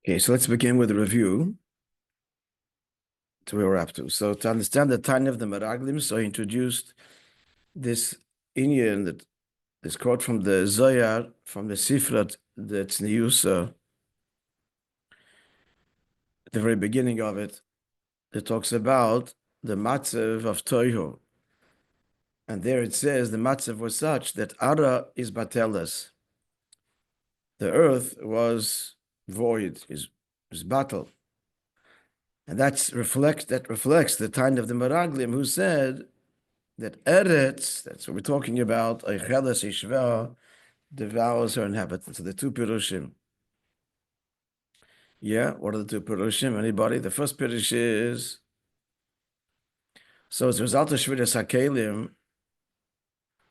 Okay, so let's begin with a review to where we're up to. So to understand the tiny of the Hameraglim, so he introduced this Inyan, that this quote from the Zohar, from the Sifrat, that's Niusa, at the very beginning of it, that talks about the matzav of Toiho. And there it says the matzav was such that Ara is bateles. The earth was void, is battle. And that reflects the time of the Meraglim, who said that Eretz, that's what we're talking about, Eicheles Ishva, devours her inhabitants. So the two Pirushim. Yeah, what are the two Pirushim? Anybody? The first Pirush is, so as a result of Shviras HaKelim,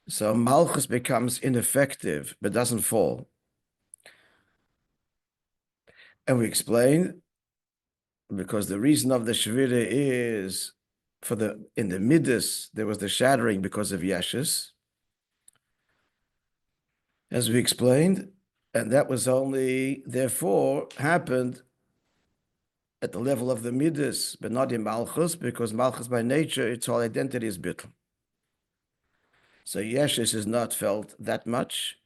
so Malchus becomes ineffective, but doesn't fall. And we explained, because the reason of the Shvira is, in the Midas, there was the shattering because of Yeshus, as we explained, and that was only, therefore, happened at the level of the Midas, but not in Malchus, because Malchus by nature, its whole identity is bittul. So Yeshus is not felt that much.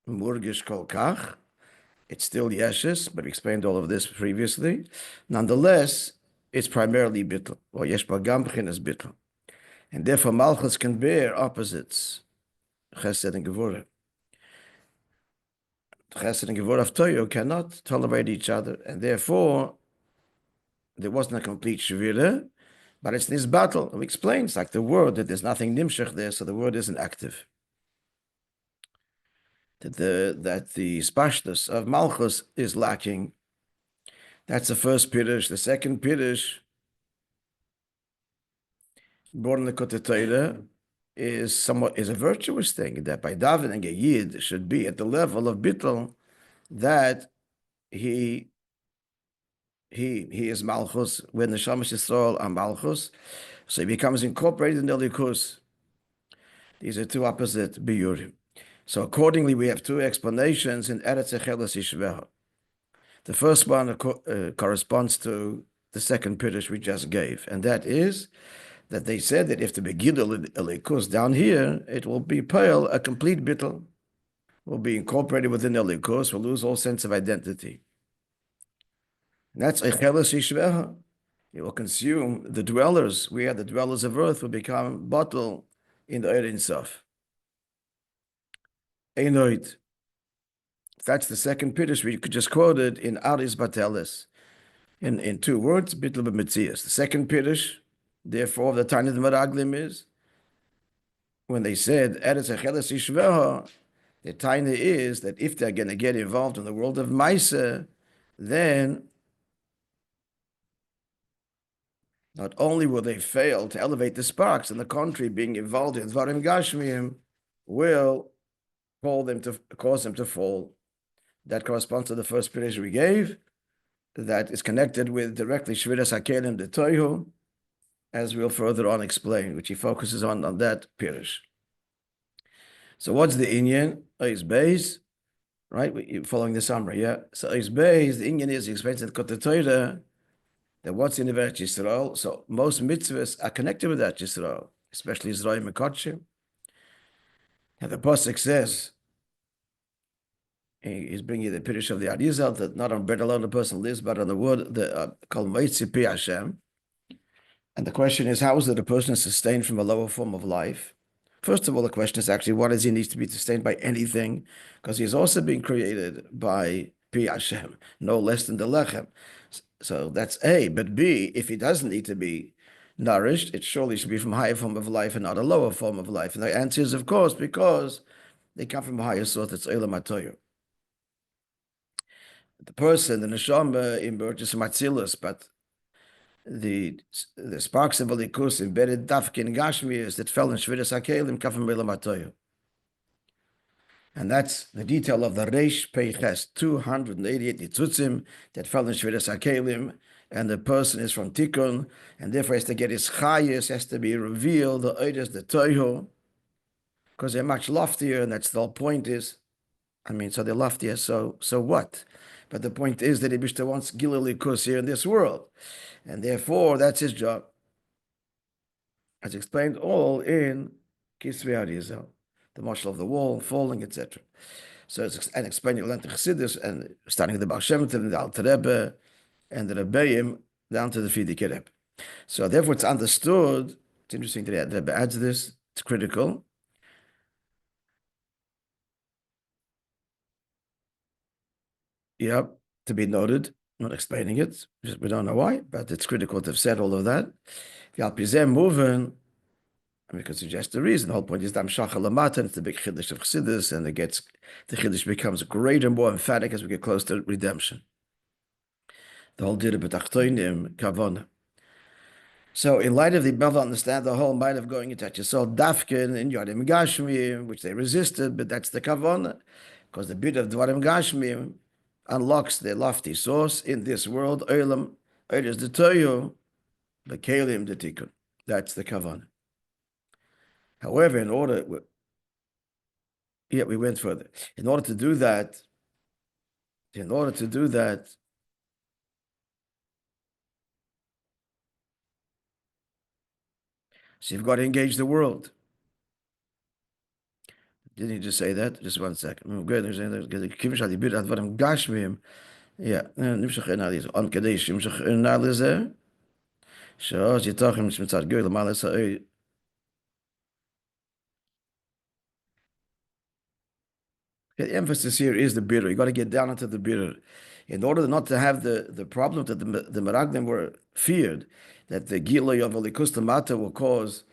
Murgish kol kach. It's still Yeshus, but we explained all of this previously. Nonetheless, it's primarily bittul, or yesh bagam b'chinas bittul. And therefore, Malchus can bear opposites, chesed and gevurah. Chesed and gevurah of Toyo cannot tolerate each other, and therefore, there wasn't a complete shvira, but it's this battle. We explained, it's like the word, that there's nothing nimshach there, so the word isn't active. That the spashness of Malchus is lacking. That's the first pirush. The second pirush, born in the Kotetayra, is a virtuous thing, that by davening a yid should be at the level of bittul, that he is Malchus, when the Shamash Yisrael are Malchus, so he becomes incorporated in the Likus. These are two opposite biyurim. So accordingly, we have two explanations in Eretz Echeles Yishveha. The first one corresponds to the second pirush we just gave, and that is that they said that if the Begidul Elikus down here, it will be pale, a complete bittul, will be incorporated within Elikus, will lose all sense of identity. And that's Echeles Yishveha. It will consume the dwellers. We are the dwellers of earth, will become bottle in the Ein Sof. Einoid. That's the second pirush we could just quote it in Aris Bateles. In two words, bittul b'metzias. The second pirush, therefore, the Taanas of the Hameraglim is, when they said Eretz Echeles Yishveha, the Taanas is that if they're going to get involved in the world of Moishe, then not only will they fail to elevate the sparks, in the contrary, being involved in Dvarim Gashmiyim will cause them to fall. That corresponds to the first pirush we gave, that is connected with directly Shviras HaKelim de Toihu, as we'll further on explain, which he focuses on that pirush. So what's the Inyan? Is base, right? Following the summary, yeah? So is base, the Inyan is, he explains in the Torah, that what's in the Eretz Yisrael, so most mitzvahs are connected with that Yisrael, especially Yisrael Mekotchim. And the Pasuk says, he's bringing the pirush of the Arizal, that not on bread alone a person lives, but on the word, the Kol Moitzi Pi Hashem. And the question is, how is it a person is sustained from a lower form of life? First of all, the question is actually, what does he need to be sustained by anything? Because he's also being created by Pi Hashem, no less than the Lechem. So that's A. But B, if he doesn't need to be nourished, it surely should be from a higher form of life and not a lower form of life. And the answer is, of course, because they come from a higher source, it's Olam HaTorah. The person, the neshama, emerges from Atzilus, but the sparks of Elikus embedded dafkin Gashmias that fell in Shviras HaKelim come from Olam HaTorah. And that's the detail of the Reish Peiches, 288 Nitzutzim that fell in Shviras HaKelim, and the person is from Tikkun, and therefore has to get his chayis, has to be revealed, the Oides, the Toihu, because they're much loftier, and that's the whole point is, I mean, so they're lofty, so what? But the point is that Ibishter wants Gilali Kus here in this world. And therefore, that's his job. As explained all in Kisvei Arizal, the marshal of the wall, falling, etc. So it's and explaining Atlantic Chassidus and starting with the Baal Shem Tov and the Alter Rebbe and the Rebbeim down to the Frierdiker Rebbe. So therefore, it's understood. It's interesting that the Rebbe adds this. It's critical. Yep, to be noted. I'm not explaining it. We don't know why, but it's critical to have said all of that. The Alpizem moving. We could suggest the reason. The whole point is Dam Shachal Lamata, it's the big Chiddush of Chassidus, and the Chiddush becomes greater and more emphatic as we get close to redemption. The whole Dira B'tachtoinim Kavona. So, in light of the above, understand the whole mind of going into Yisrael Dafkin in Yodim Gashmim, which they resisted, but that's the Kavona, because the bit of Dvarim Gashmim unlocks the lofty source in this world. Olam, Oilis the Toyu, the Kalim the Tikkun. That's the Kavona. However, we went further. In order to do that, so you've got to engage the world. Didn't he just say that? Just 1 second. Yeah. The emphasis here is the bitter. You got to get down into the bitter. In order not to have the problem that the Meraglim were feared, that the Giloi of Alikus Mata will cause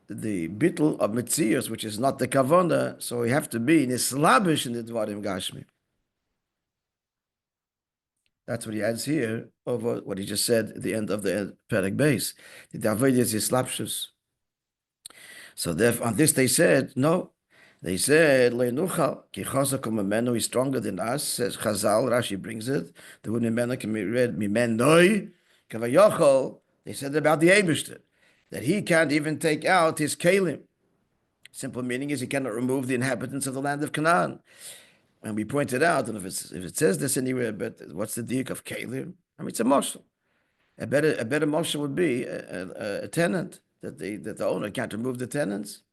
the bittul of Metzios, which is not the Kavona, so we have to be Nislabish in the Dvarim Gashmi. That's what he adds here over what he just said at the end of the Perek Beis. The David is Islapshus. So therefore, on this they said, no. They said, Leinuchal, ki chazakum memenu is stronger than us, says Chazal, Rashi brings it. The word memenu can be read, mimenoi, kavayachol. They said about the Eibishter, that he can't even take out his kalim. Simple meaning is he cannot remove the inhabitants of the land of Canaan. And we pointed out, and if it says this anywhere, but what's the diuk of kalim? I mean, it's a moshel. A better moshel would be a tenant, that the owner can't remove the tenants.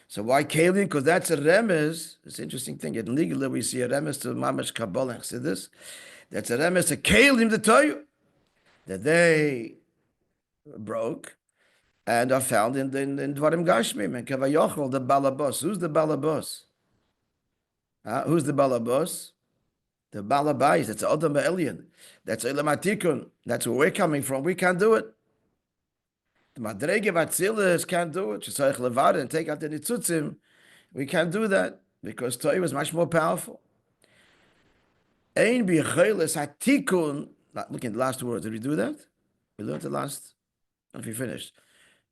So why kalim? Because that's a remez. It's an interesting thing. In legally, we see a remez to mamash kabbalah and chassidus. That's a remez to kalim the Torah that they broke and are found in Dvarim Gashmim and Kavayochel, the balabos. Who's the balabos? Who's the balabos? The balabais. That's Adam Ba'elion. That's Elam Atikun. That's where we're coming from. We can't do it. The Madrege Vatzilis can't do it. Shesayich Levada and take out the Nitzutzim. We can't do that because Torah was much more powerful. Ein bi'cheles hatikun. Look at the last words. Did we do that? We learned the last. I don't know if we finished.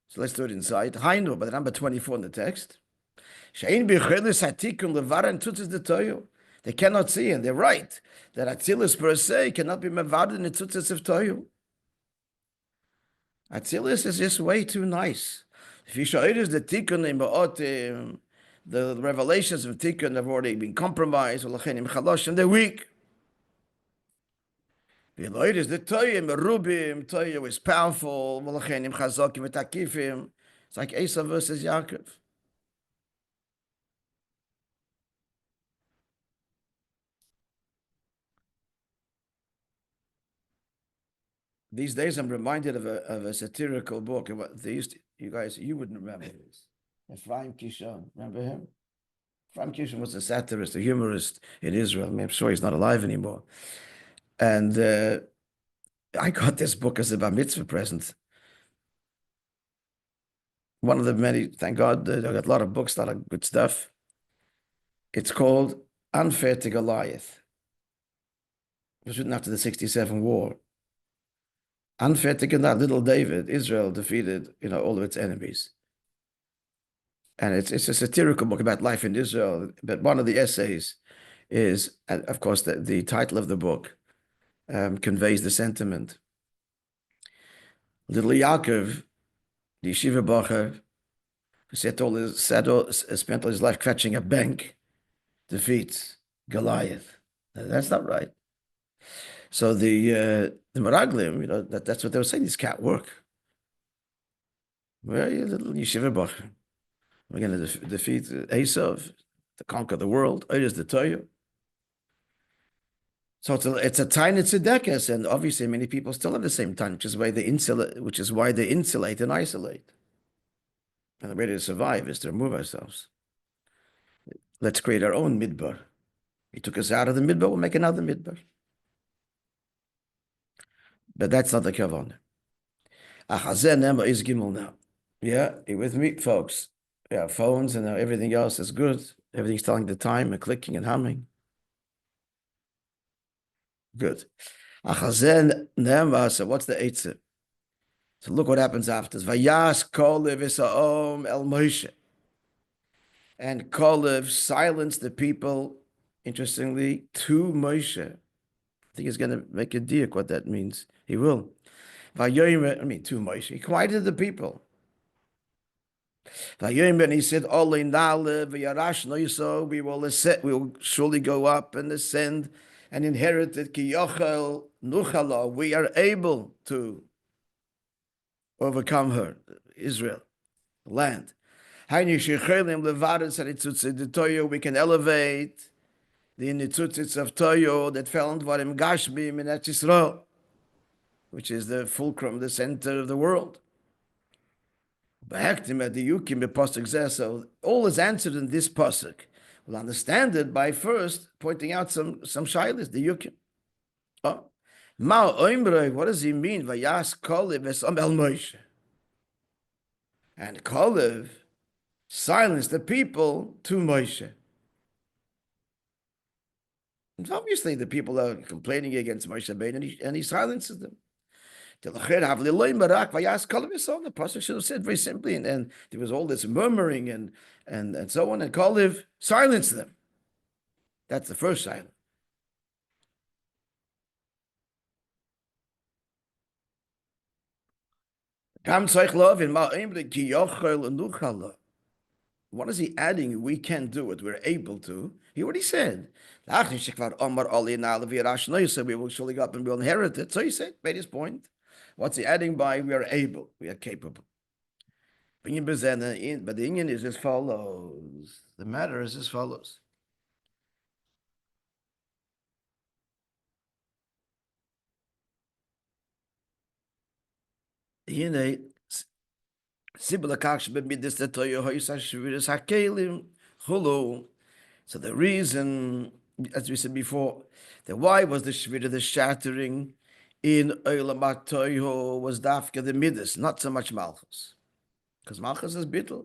So let's do it inside. Hainu, but number 24 in the text. Shein bi'cheles hatikun levada and tutzis the Torah. They cannot see, and they're right that Atzilis per se cannot be mevada in the tzutzis of Torah. Atzilis is just way too nice. If you show it is the tikkun in ba'otim, the revelations of tikkun have already been compromised. They're weak. The is the Torah merubim. Torah is powerful. It's like Esau versus Yaakov. These days, I'm reminded of a satirical book. And what they used to, you wouldn't remember this. Ephraim Kishon, remember him? Ephraim Kishon was a satirist, a humorist in Israel. I mean, I'm sure he's not alive anymore. And I got this book as a bar mitzvah present. One of the many, thank God, I got a lot of books, a lot of good stuff. It's called Unfair to Goliath. It was written after the 67 war. Unfair to Goliath, little David, Israel defeated, all of its enemies. And it's a satirical book about life in Israel. But one of the essays is, of course, the title of the book conveys the sentiment. Little Yaakov, the yeshiva bacher, who spent all his life catching a bank, defeats Goliath. That's not right. So the Meraglim, that's what they were saying. This can't work. Very little yeshiva bacher. We're going to defeat Esav, to conquer the world. It is the Torah. So it's a tiny tzedekah, and obviously many people still have the same time, which is why they insulate and isolate. And the way to survive is to remove ourselves. Let's create our own midbar. He took us out of the midbar, we'll make another midbar. But that's not the kavanah. Achazeh nema is gimel now. Yeah, you with me, folks? Yeah, phones and everything else is good. Everything's telling the time and clicking and humming. Good. Achazeh nema. So what's the eitzah? So look what happens after. Vayas kolev isaom el Moishe. And Kolev silenced the people, interestingly, to Moishe. I think he's going to make a diak what that means. He will. To Moishe. He quieted the people. And he said, we will surely go up and ascend and inherit it. We are able to overcome her, Israel, land. We can elevate the nitzutzitz of Toyo that fell on Dvarim Gashmim in Yisrael, which is the fulcrum, the center of the world. So all is answered in this pasuk. We'll understand it by first pointing out some shaylas, the yukim. What does he mean? Vayas Kolev esam el Moishe. And Kolev silenced the people to Moishe. And obviously, the people are complaining against Moshe Rabbeinu, and he silences them. The pasuk should have said very simply, and there was all this murmuring and so on, and Kolev silenced them. That's the first silence. What is he adding? We can't do it. We're able to. He already said. We will surely go up and we'll inherit it. So he said, made his point. What's he adding by? We are able. We are capable. But the Inyan is as follows. The matter is as follows. So the reason, as we said before, the why was the shvira, the shattering in Olam HaToyo was dafka the midas, not so much malchus, because malchus is bittul,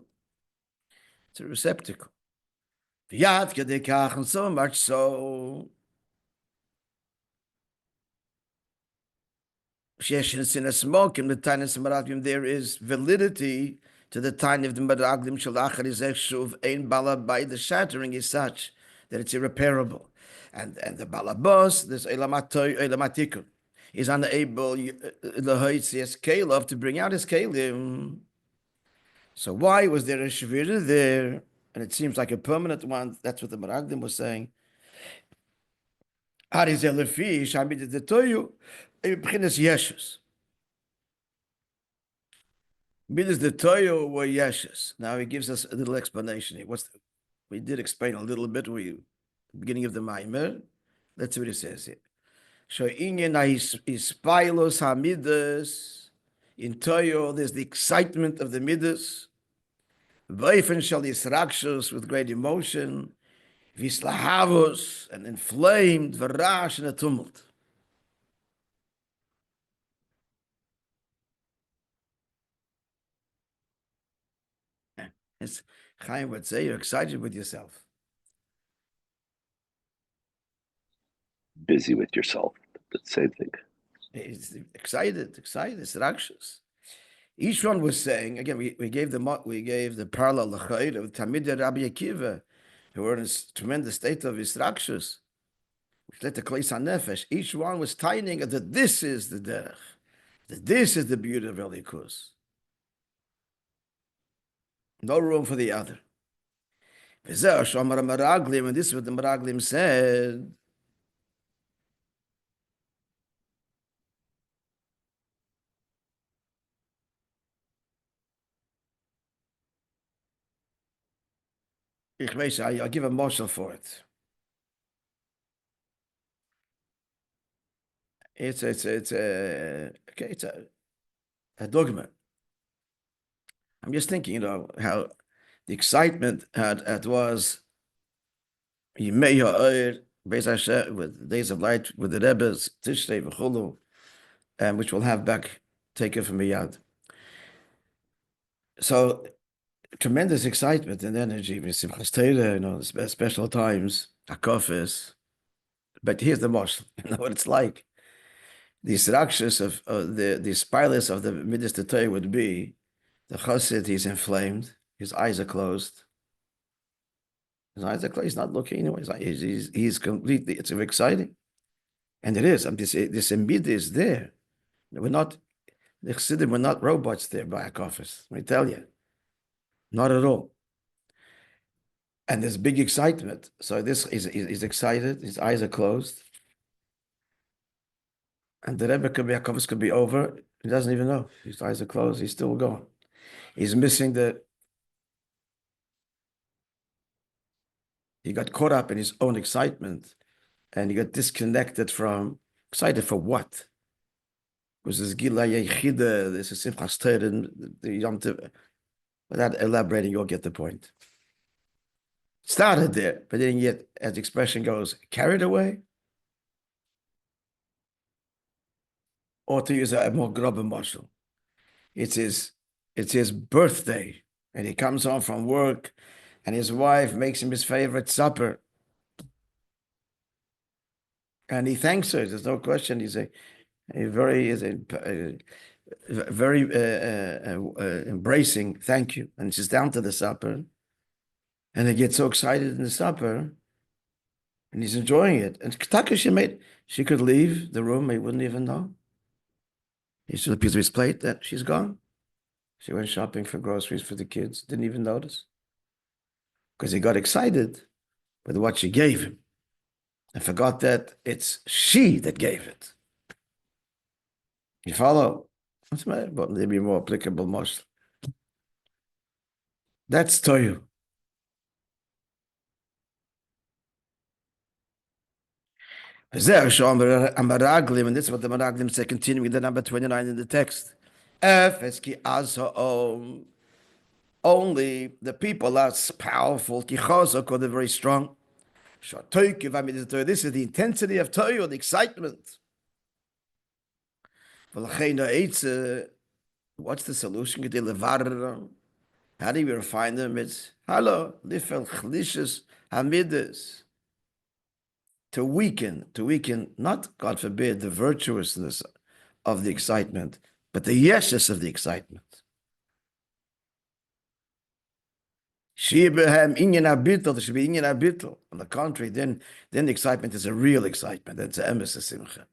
it's a receptacle. And so much so. In the Taanas Hameraglim, there is validity to the time of the Hameraglim. Shalachar is Shuv ein balabay. The shattering is such that it's irreparable, and the balabos, this elamatikun, is unable lehoitzias kelev to bring out his kelim. So why was there a shvira there? And it seems like a permanent one. That's what the Hameraglim was saying. Harizel shamid the toyu. Midas the Toyo were Yeshus. Now he gives us a little explanation here. We did explain a little bit. Beginning of the Maimer. Let's see what it says here. So Inyan is Pilos Hamidas. In Toyo, there's the excitement of the Midas. Veifen shall Yisrakshus with great emotion. Vislahavos and inflamed, Varash and a tumult. As Chaim would say, you're excited with yourself. Busy with yourself. The same thing. It's excited, it's rakshas. Each one was saying, again, we gave the parallel l'chayr of Tamid Rabbi Akiva, who were in a tremendous state of rakshas, which led to Kleis HaNefesh. Each one was taining that this is the derech, that this is the beauty of Elikus. No room for the other. V'zeh shomar Hameraglim, and this is what the Hameraglim said. I'll give a moshel for it. It's a dogma. I'm just thinking, how the excitement it was Yimei Ha'or, Beis Hashem, with Days of Light, with the Rebbe's Tishrei v'chulu, and which we'll have back taken from Miyad. So tremendous excitement and energy with Simchas Torah, special times, Hakofis. But here's the most, what it's like. The structures of the spirals of the Midas Torah would be the Chassid, he's inflamed, his eyes are closed. His eyes are closed, he's not looking anyway. He's completely, it's exciting. And it is. This Midah is there. We're not, the Chassidim were not robots there back office, let me tell you. Not at all. And there's big excitement. So this he's excited, his eyes are closed. And the Rebbe could be over. He doesn't even know. His eyes are closed. He's still going. He's missing he got caught up in his own excitement and he got disconnected from, excited for what? Was this Gila Yechida, this is Simchas Torah, the Yom Tov. Without elaborating, you'll get the point. Started there, but didn't get, as the expression goes, carried away. Or to use a more grubber marshal. It's his birthday, and he comes home from work, and his wife makes him his favorite supper. And he thanks her. There's no question. He's a very embracing thank you. And she's down to the supper, and they get so excited in the supper, and he's enjoying it. And Taka, she could leave the room. He wouldn't even know. He took a piece of his plate that she's gone. She went shopping for groceries for the kids. Didn't even notice. Because he got excited with what she gave him. And forgot that it's she that gave it. You follow? What's the matter? But maybe more applicable most. That's Toyu. Hameraglim, and this is what the Hameraglim say, continuing the number 29 in the text. Only the people are powerful, or they're very strong. This is the intensity of Toyu, the excitement. What's the solution? How do we refine them? It's to weaken, not, God forbid, the virtuousness of the excitement, but the yeshes of the excitement. There should be Inyan Abitl. On the contrary, then the excitement is a real excitement. That's a emes simcha.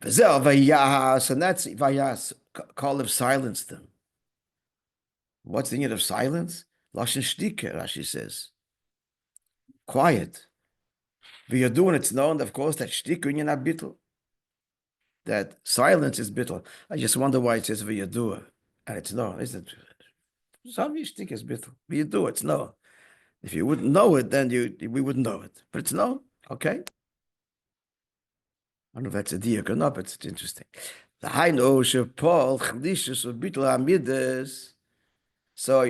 And that's Vayas. Kalev silenced them. What's the meaning of silence? Lashon Shtike, Rashi says. Quiet. V'yadu, it's known, of course, that Shtike Inyan Abitl. That silence is bittul. I just wonder why it says V'yadu. And it's no, isn't it? Some Shtike is bittul. V'yadu, it's no. If you wouldn't know it, then we wouldn't know it. But it's no, okay? I don't know if that's a diak or not, but it's interesting. The high notion, Paul, Chdishus, or Bittul Hamidas. So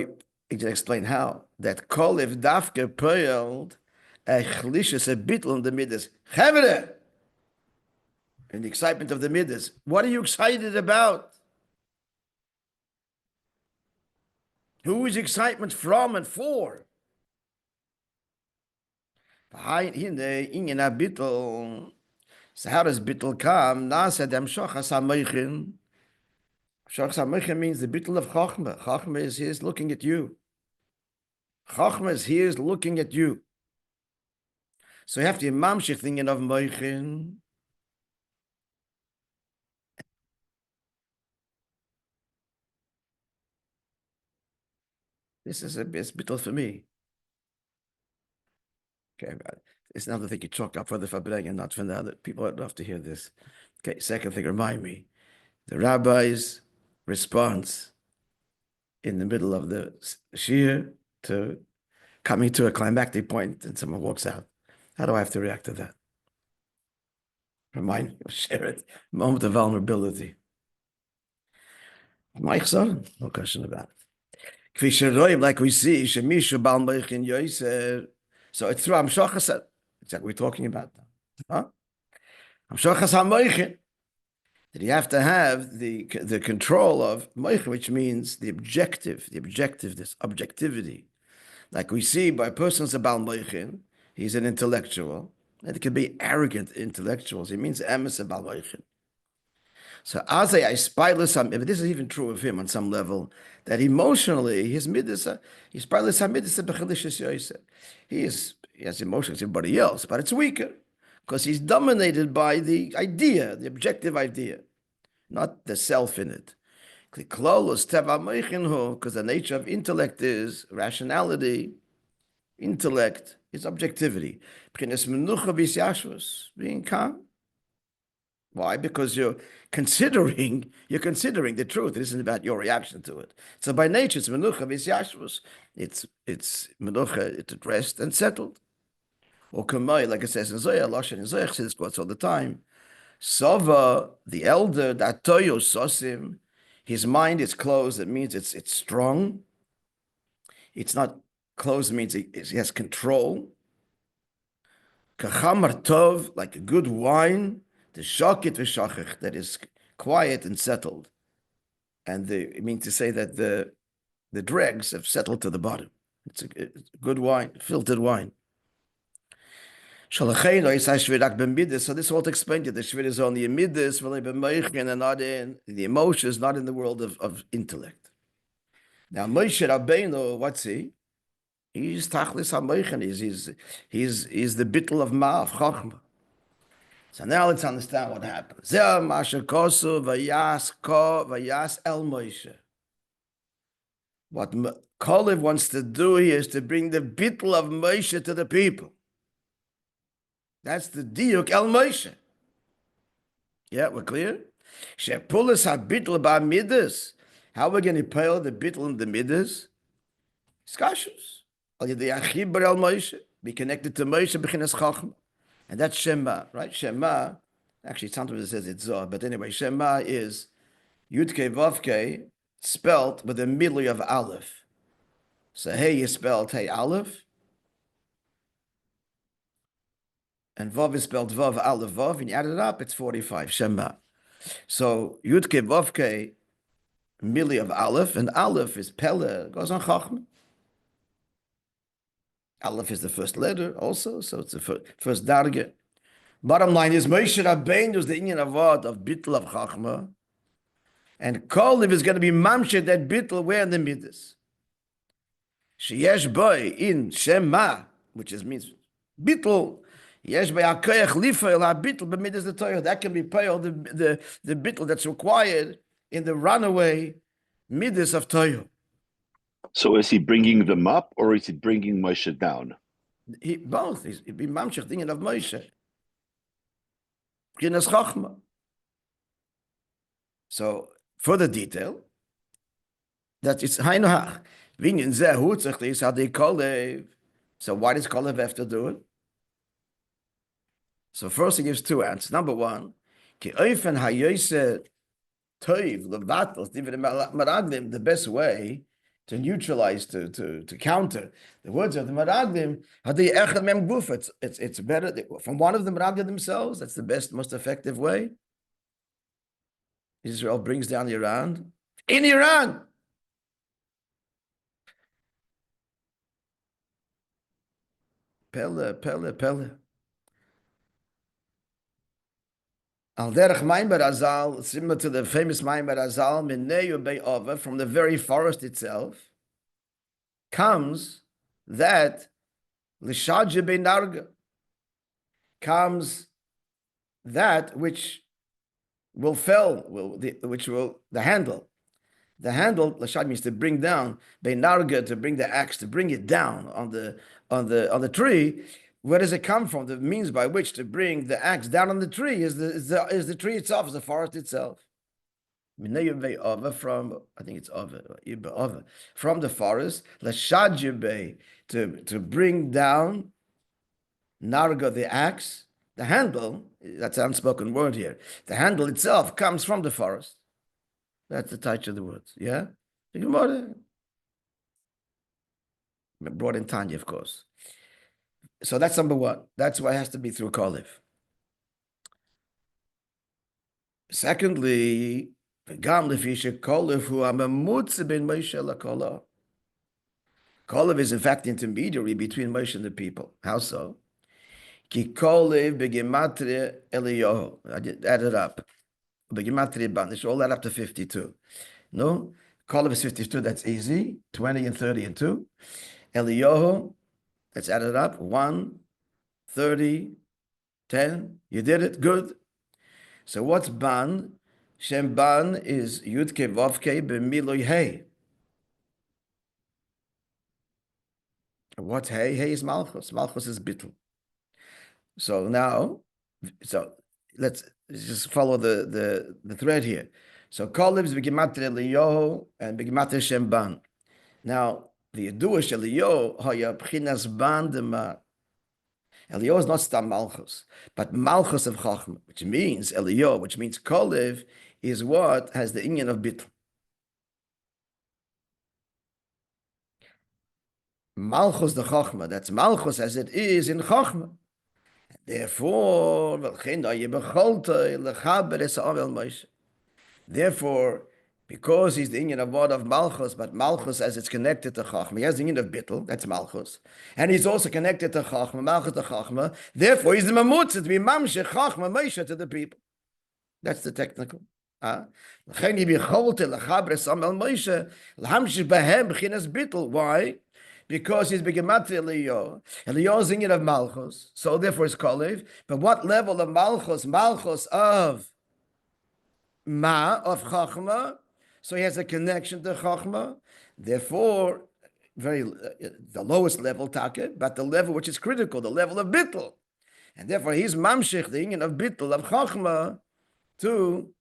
he can explain how. That Kol if Dafke Peiled, a Chdishus, a Bittul in the Midas. Chavere! In the excitement of the Midas. What are you excited about? Who is excitement from and for? So how does bittul come? Nasa dem shochas hameichin. Shochas hameichin means the bittul of chachma. Chachma is here looking at you. Chachma is here looking at you. So you have to mamshich thinking of meichin. This is a bittul for me. Okay, it's another thing you chalk up for the Fabreg and not for the other people. I'd love to hear this. Okay, second thing, remind me. The rabbi's response in the middle of the shir to coming to a climactic point and someone walks out. How do I have to react to that? Remind me, share it. Moment of vulnerability. Mike son, no question about it. Like we see, Shemishu Bal Meichin Yoiser. So it's through Amshachas. It's like we're talking about. Huh? Amshachas HaMeichin. That you have to have the control of Moishe, which means the objectiveness, objectivity. Like we see by persons about Moishe, he's an intellectual, and it can be arrogant intellectuals. It means emes about Moishe. So as I spileless, if this is even true of him on some level, that emotionally his midas, he's spileless midas b'chalishus yoyse. He has emotions as everybody else, but it's weaker because he's dominated by the idea, the objective idea, not the self in it. Because the nature of intellect is rationality, intellect is objectivity. Being calm. Why? Because you're considering the truth. It isn't about your reaction to it. So by nature, it's menucha v'yashvus. It's menucha, it's at rest and settled. Or kamay, like it says in Zohar, Lashon in Zohar says quotes all the time. Sova, the elder, that toyo sosim, his mind is closed. It means it's strong. It's not closed. It means he has control. Kachamar tov, like a good wine. The shakit v'shachich, that is quiet and settled. And it means to say that the dregs have settled to the bottom. It's a good wine, filtered wine. So this all explains it. The shvir is only in midas, and not in the emotions, not in the world of intellect. Now Moishe Rabbeinu, what's he? He's tachlis hameichin. He's the bittul of ma of chachma. So now let's understand what happens. Zeh masher kosu vayas el Moishe. What Kolev wants to do here is to bring the bittul of Moishe to the people. That's the diuk el Moishe. Yeah, we're clear? Shepulis ha-bittul ba-midas. How are we going to pay the bittul in the midas? Skashus. Al yedei achibur el Moishe. Be connected to Moishe b'chinas chachma. And that's Shema, right? Shema, actually sometimes it says it's Zohar, but anyway, Shema is Yudke Vavke spelled with the middle of Aleph. So Hey is spelled Hey Aleph. And Vav is spelled Vav Aleph Vav. And you add it up, it's 45, Shema. So Yudke Vavke, Mili of Aleph, and Aleph is Pele, goes on Chachma. Aleph is the first letter also, so it's the first darge. Bottom line is Moishe Rabbeinu is the Inyan of bittul of Chachma, and Kolev is going to be mamshed that bittul where in the midas. Sheyesh boy in Shema, which means bittul. Yesh boy akoyach lifael ha-bittul b'midas the Torah. That can be paid the bittul that's required in the runaway midas of Torah. So is he bringing them up, or is he bringing Moshe down? Both. He'd be mamshech thinking of Moshe. Kinas Chachma. So further detail that it's Hainohach. Inyan zeh h'tשכ is how they Kolev. So why does Kolev have to do it? So first he gives two answers. Number one, ki oifen hayose toiv levatos even Hameraglim, the best way to neutralize, to counter the words of the Hameraglim, it's better from one of the Hameraglim themselves. That's the best, most effective way. Israel brings down Iran. In Iran! Pele. Al derech Maimer Azal, similar to the famous Maimer Azal, Mineu Be'ova, from the very forest itself, comes that Lishaje Beinarga, comes that which will fell, the handle, The handle, lashad, means to bring down, beinarga, to bring the axe, to bring it down on the tree. Where does it come from? The means by which to bring the axe down on the tree is the tree itself, is the forest itself. From, I think it's from the forest, lashad, to bring down narga, the axe, the handle. That's an unspoken word here. The handle itself comes from the forest. That's the touch of the words. Yeah? The Gemara brought in Tanya, of course. So that's number one. That's why it has to be through Kolev. Secondly, Kolev is in fact the intermediary between Moshe and the people. How so? Ki Kolev begematria Eliyahu. I added up. Begematria banish. All that up to 52. No? Kolev is 52. That's easy. 20 and 30 and 2. Eliyahu. Let's add it up. 1, 30, 10. You did it. Good. So what's ban? Shem ban is Yudke Vovke b'miloy hey. What's hey? Hey is Malchus. Malchus is bittul. So now, let's just follow the thread here. So Kolev is b'gematria Eliyahu and b'gematria Shem ban. Now, the Yeduah shel Eliyahu haya b'chinas ban dema. Eliyahu is not stam Malchus, but Malchus of Chachma, which means Eliyahu, which means Kolev, is what has the Inyan of Bitl. Malchus the Chachma, that's Malchus as it is in Chachma. Therefore, because he's the Inyan of what of Malchus, but Malchus as it's connected to Chachma, he has the Inyan of Bittul, that's Malchus, and he's also connected to Chachma, Malchus to Chachma, therefore he's the Mamutz, to be Mamshech Chachma Moishe to the people. That's the technical. Why? Because he's begematria Eliyahu. Eliyahu is Inyan of Malchus, so therefore it's Kolev. But what level of Malchus? Malchus of of Chachma. So he has a connection to Chachma. Therefore, the lowest level, Take, but the level which is critical, the level of Bittul. And therefore, he's Mamshech, the Inyan of Bittul, of Chachma, to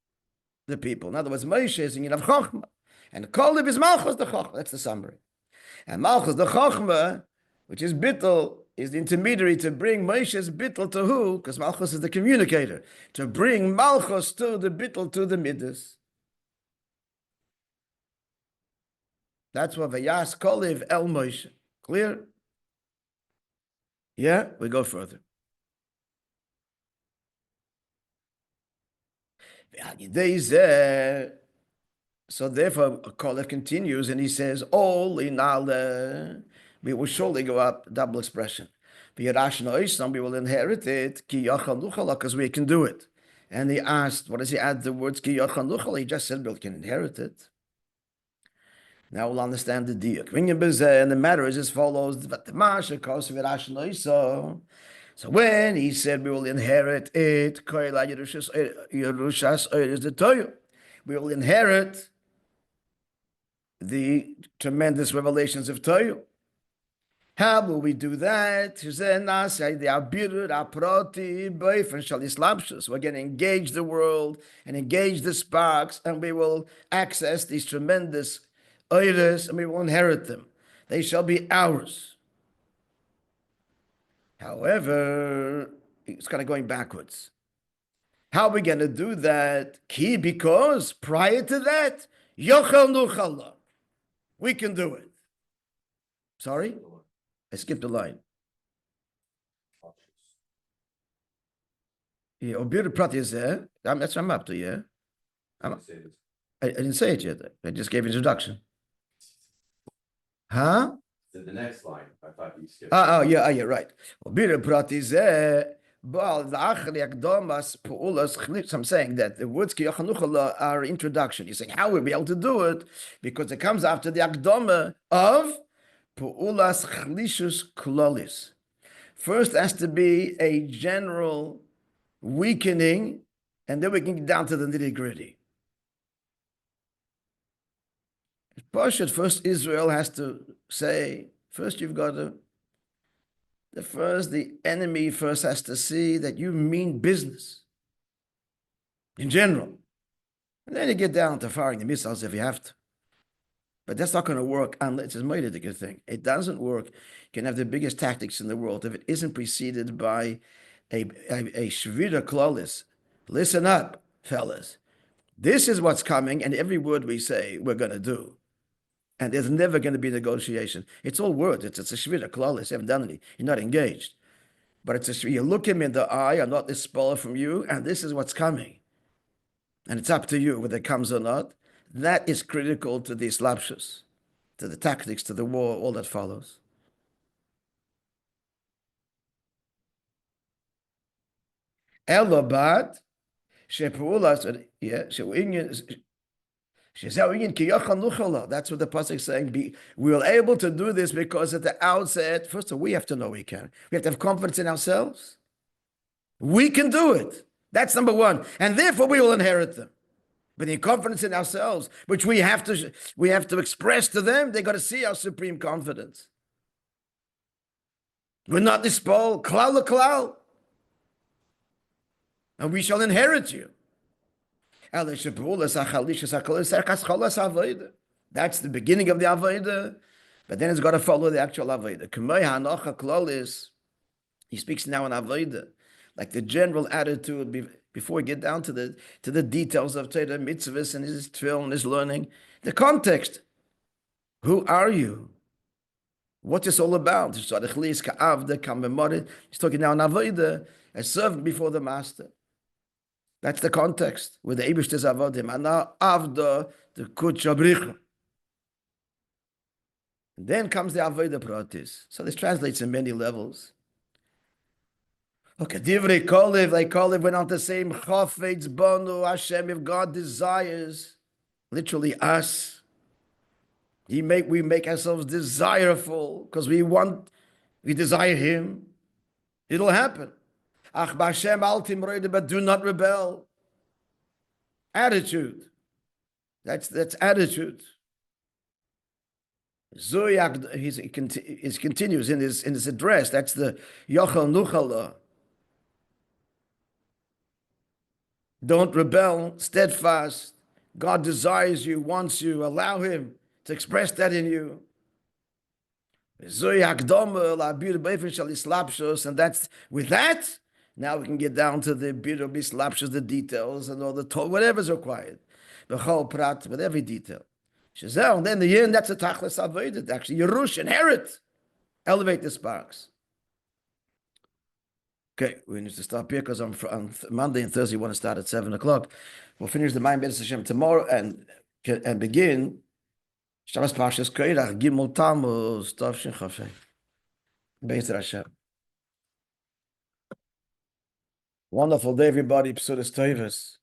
the people. In other words, Moishe is Inyan of Chachma. And Kolev is Malchus the Chachma. That's the summary. And Malchus the Chachma, which is Bittul, is the intermediary to bring Moshe's Bittul to who? Because Malchus is the communicator. To bring Malchus to the Bittul, to the Midas. That's what Vayas Kolev El Moshe. Clear? Yeah, we go further. So therefore, Kolev continues and he says, "All inale, we will surely go up." Double expression. We will inherit it because we can do it. And he asked, "What does he add the words ki yachal nuchal?" He just said, "We can inherit it." Now we'll understand the diuk. And the matter is as follows: so when he said we will inherit it, we will inherit the tremendous revelations of Torah. How will we do that? We're going to engage the world and engage the sparks, and we will access these tremendous oiros, and we will inherit them. They shall be ours. However, it's kind of going backwards. How are we going to do that? Because prior to that, yochel nuchala, we can do it. Sorry? I skipped a line. Yeah, Obir Prat is there. That's what I'm up to, yeah? I didn't say it yet. I just gave introduction. Huh? The next line. I thought you skipped. Yeah, right. Obir Prat is there. So I'm saying that the words ki yochanuchala are introduction. You're saying, how will we be able to do it? Because it comes after the akdama of Pu'ulas chlishus klolis. First has to be a general weakening, and then we can get down to the nitty-gritty. First Israel has to say, first you've got to, the enemy first has to see that you mean business in general. And then you get down to firing the missiles if you have to. But that's not going to work unless it's made a good thing. It doesn't work. You can have the biggest tactics in the world if it isn't preceded by a shvira klalis. Listen up, fellas. This is what's coming, and every word we say, we're going to do. And there's never going to be negotiation. It's all words. It's a shvira klalis. You haven't done any. You're not engaged. But it's you look him in the eye. I'm not this spoiler from you, and this is what's coming. And it's up to you whether it comes or not. That is critical to the slapshus, to the tactics, to the war, all that follows. Elobad, shepulas, that's what the pasuk is saying. We are able to do this because at the outset, first of all, we have to know we can. We have to have confidence in ourselves. We can do it. That's number one. And therefore we will inherit them. But the confidence in ourselves, which we have to express to them, they got to see our supreme confidence. We're not dispol, klal klal. And we shall inherit you. That's the beginning of the Avodah, but then it's got to follow the actual Avodah. He speaks now in Avodah, like the general attitude before we get down to the details of Torah mitzvahs and his tefillah and his learning. The context. Who are you? What's this all about? He's talking now in Avodah, a servant before the master. That's the context with the Eibush is Avodim. And now Avda, the Kutchabricha. Then comes the Avodah Pratis. So this translates in many levels. Okay, Divrei Kolev, like Kolev went on to say, Chafetz Bonu Hashem, if God desires, literally us, we make ourselves desireful because we desire Him. It'll happen. Ach b'Hashem al timroide, but do not rebel. Attitude. That's attitude. Zoyak, he continues in his address. That's the Yochel Nuchala. Don't rebel, steadfast. God desires you, wants you. Allow Him to express that in you. And that's with that. Now we can get down to the biru bislapshus, the details, and all the whatever's required. B'chol prat, with every detail. Shazel, and then the yin, that's a tachlis avodah. Actually, Yerush, inherit, elevate the sparks. Okay, we need to stop here because on Monday and Thursday we want to start at 7 o'clock. We'll finish the Maim Beis Hashem tomorrow and begin Shabbos Parshas Koirach Gimel Tamuz Tavshin Chafei. Beis Hashem. Wonderful day, everybody. Psudas Tovos.